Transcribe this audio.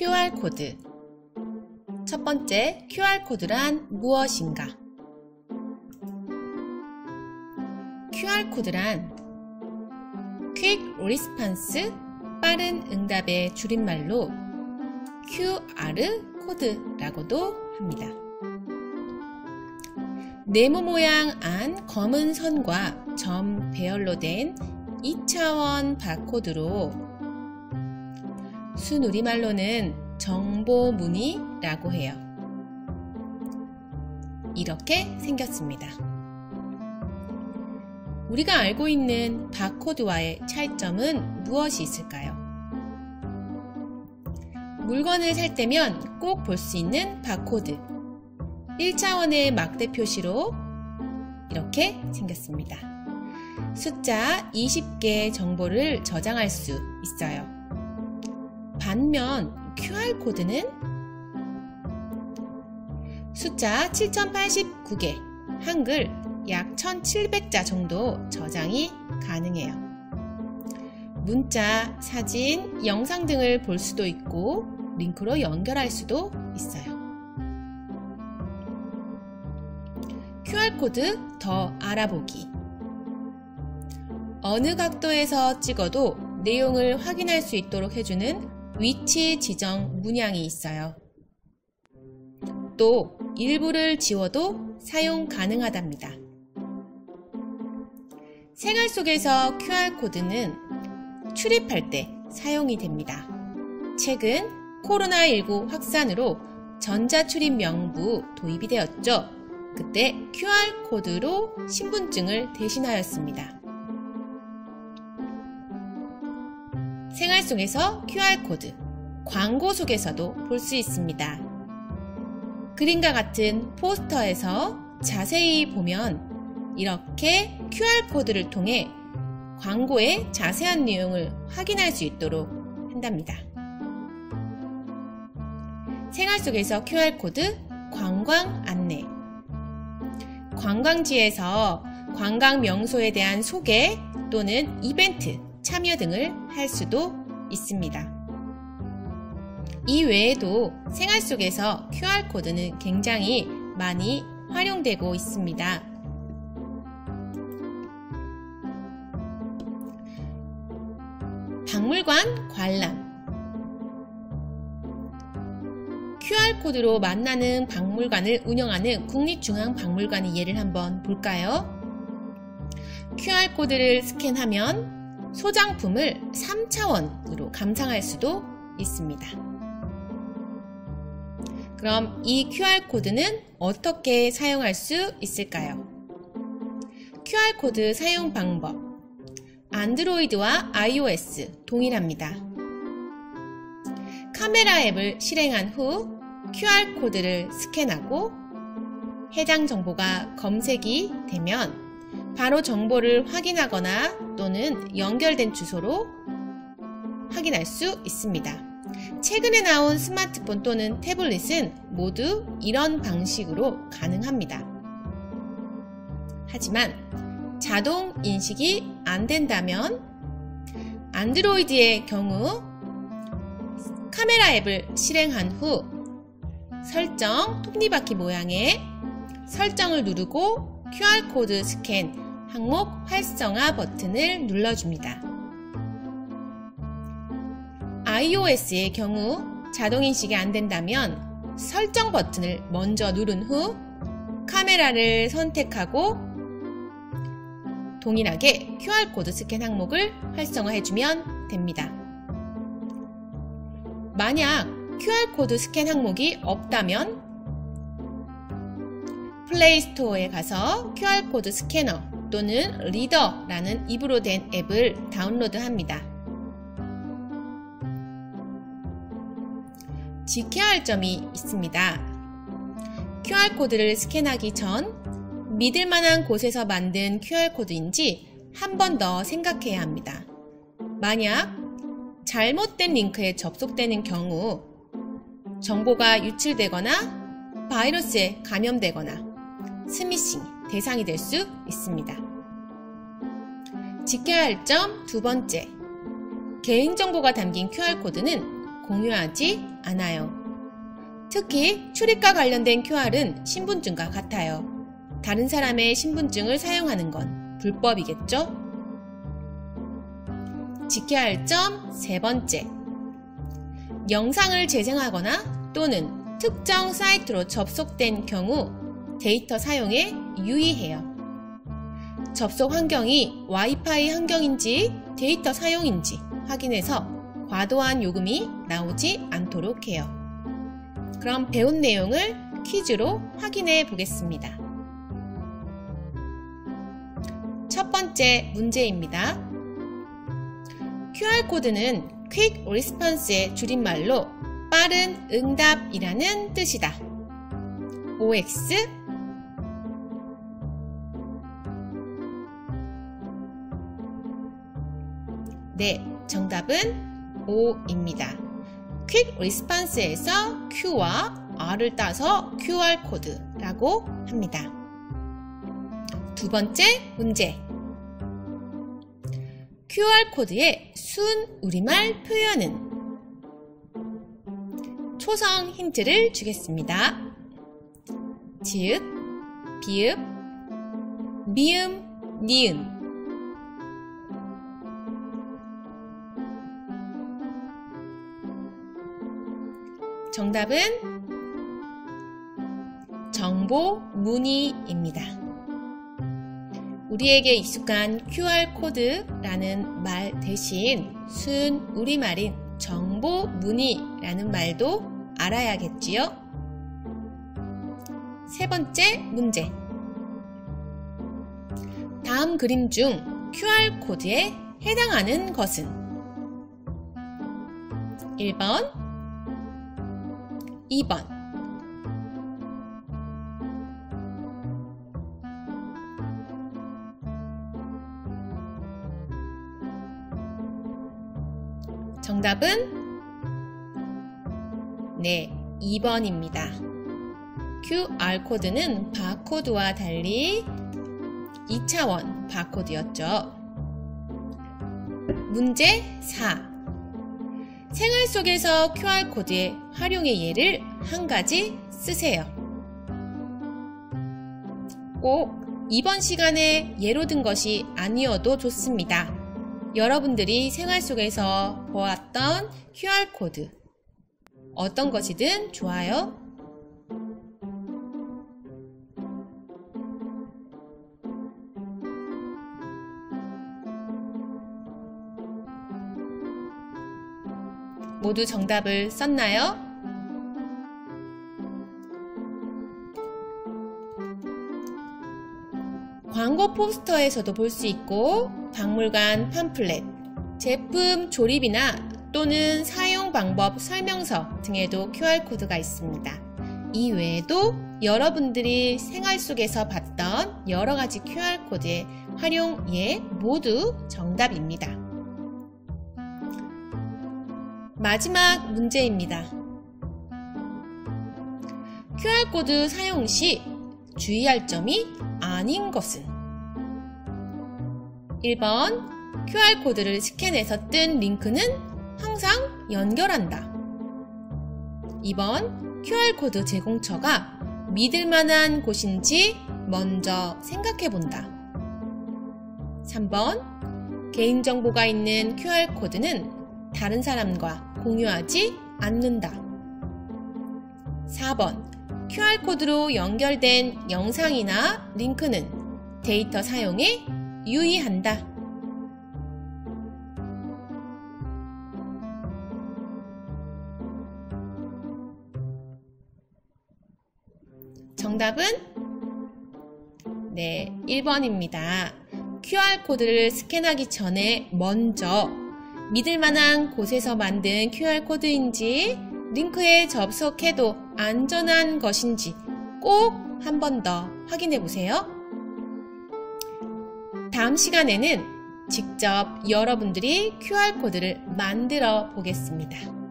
QR코드. 첫 번째, QR코드란 무엇인가? QR코드란 Quick Response, 빠른 응답의 줄임말로 QR 코드라고도 합니다. 네모 모양 안 검은 선과 점 배열로 된 2차원 바코드로 순우리말로는 정보문의라고 해요. 이렇게 생겼습니다. 우리가 알고 있는 바코드와의 차이점은 무엇이 있을까요? 물건을 살 때면 꼭 볼 수 있는 바코드, 1차원의 막대 표시로 이렇게 생겼습니다. 숫자 20개의 정보를 저장할 수 있어요. 반면 QR코드는 숫자 7089개, 한글 약 1700자 정도 저장이 가능해요. 문자, 사진, 영상 등을 볼 수도 있고 링크로 연결할 수도 있어요. QR코드 더 알아보기. 어느 각도에서 찍어도 내용을 확인할 수 있도록 해주는 위치 지정 문양이 있어요. 또 일부를 지워도 사용 가능하답니다. 생활 속에서 QR코드는 출입할 때 사용이 됩니다. 최근 코로나19 확산으로 전자출입 명부 도입이 되었죠. 그때 QR코드로 신분증을 대신하였습니다. 생활 속에서 QR코드, 광고 속에서도 볼 수 있습니다. 그림과 같은 포스터에서 자세히 보면 이렇게 QR코드를 통해 광고의 자세한 내용을 확인할 수 있도록 한답니다. 생활 속에서 QR코드, 관광 안내. 관광지에서 관광 명소에 대한 소개 또는 이벤트, 참여 등을 할 수도 있습니다. 이 외에도 생활 속에서 QR코드는 굉장히 많이 활용되고 있습니다. 박물관 관람. QR코드로 만나는 박물관을 운영하는 국립중앙박물관의 예를 한번 볼까요? QR코드를 스캔하면 소장품을 3차원으로 감상할 수도 있습니다. 그럼 이 QR코드는 어떻게 사용할 수 있을까요? QR코드 사용 방법. 안드로이드와 iOS 동일합니다. 카메라 앱을 실행한 후 QR코드를 스캔하고 해당 정보가 검색이 되면 바로 정보를 확인하거나 또는 연결된 주소로 확인할 수 있습니다. 최근에 나온 스마트폰 또는 태블릿은 모두 이런 방식으로 가능합니다. 하지만 자동 인식이 안 된다면 안드로이드의 경우 카메라 앱을 실행한 후 설정 톱니바퀴 모양의 설정을 누르고 QR코드 스캔 항목 활성화 버튼을 눌러줍니다. iOS의 경우 자동인식이 안된다면 설정 버튼을 먼저 누른 후 카메라를 선택하고 동일하게 QR코드 스캔 항목을 활성화해주면 됩니다. 만약 QR코드 스캔 항목이 없다면 플레이스토어에 가서 QR코드 스캐너 또는 리더라는 입으로 된 앱을 다운로드합니다. 지켜야 할 점이 있습니다. QR코드를 스캔하기 전 믿을 만한 곳에서 만든 QR코드인지 한 번 더 생각해야 합니다. 만약 잘못된 링크에 접속되는 경우 정보가 유출되거나 바이러스에 감염되거나 스미싱 대상이 될 수 있습니다. 지켜야 할 점 두 번째, 개인정보가 담긴 QR코드는 공유하지 않아요. 특히 출입과 관련된 QR은 신분증과 같아요. 다른 사람의 신분증을 사용하는 건 불법이겠죠? 지켜야 할 점 세 번째. 영상을 재생하거나 또는 특정 사이트로 접속된 경우 데이터 사용에 유의해요. 접속 환경이 와이파이 환경인지 데이터 사용인지 확인해서 과도한 요금이 나오지 않도록 해요. 그럼 배운 내용을 퀴즈로 확인해 보겠습니다. 첫 번째 문제입니다. QR코드는 Quick Response의 줄임말로 빠른 응답이라는 뜻이다. OX, 네, 정답은 O입니다. Quick Response에서 Q와 R을 따서 QR코드라고 합니다. 두 번째 문제. QR코드의 순 우리말 표현은? 초성 힌트를 주겠습니다. 지읒, 비읍, 미음, 니은. 정답은 정보 문의입니다. 우리에게 익숙한 QR코드라는 말 대신 순 우리말인 정보 문의라는 말도 알아야겠지요? 세 번째 문제. 다음 그림 중 QR코드에 해당하는 것은? 1번, 2번, 정답은 네, 2번입니다. QR코드는 바코드와 달리 2차원 바코드였죠. 문제 4. 생활 속에서 QR코드의 활용의 예를 한 가지 쓰세요. 꼭 이번 시간에 예로 든 것이 아니어도 좋습니다. 여러분들이 생활 속에서 보았던 QR코드 어떤 것이든 좋아요. 모두 정답을 썼나요? 광고 포스터에서도 볼 수 있고 박물관 팜플렛, 제품 조립이나 또는 사용 방법 설명서 등에도 QR코드가 있습니다. 이 외에도 여러분들이 생활 속에서 봤던 여러 가지 QR코드의 활용 예 모두 정답입니다. 마지막 문제입니다. QR코드 사용 시 주의할 점이 아닌 것은? 1번, QR코드를 스캔해서 뜬 링크는 항상 연결한다. 2번, QR코드 제공처가 믿을만한 곳인지 먼저 생각해본다. 3번, 개인정보가 있는 QR코드는 다른 사람과 공유하지 않는다. 4번, QR코드로 연결된 영상이나 링크는 데이터 사용에 유의한다. 정답은 네, 1번입니다. QR코드를 스캔하기 전에 먼저 믿을만한 곳에서 만든 QR코드인지 링크에 접속해도 안전한 것인지 꼭 한 번 더 확인해 보세요. 다음 시간에는 직접 여러분들이 QR코드를 만들어 보겠습니다.